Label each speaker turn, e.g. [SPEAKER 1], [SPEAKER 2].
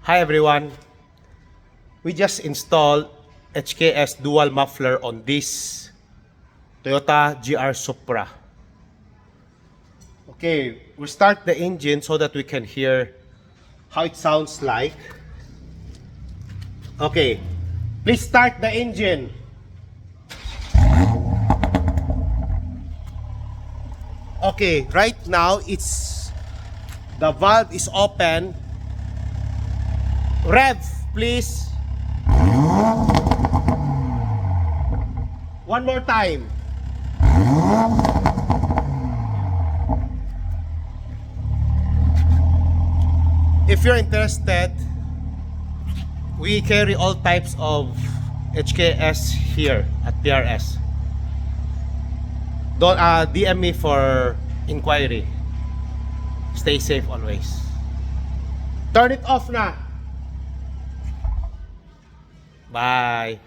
[SPEAKER 1] Hi everyone. We just installed HKS dual muffler on this Toyota GR Supra. Okay, we start the engine so that we can hear how it sounds like. Okay, please start the engine. Okay, right now the valve is open. Rev, please. One more time. If you're interested, we carry all types of HKS here at PRS. Don't DM me for inquiry. Stay safe always. Turn it off na. Bye.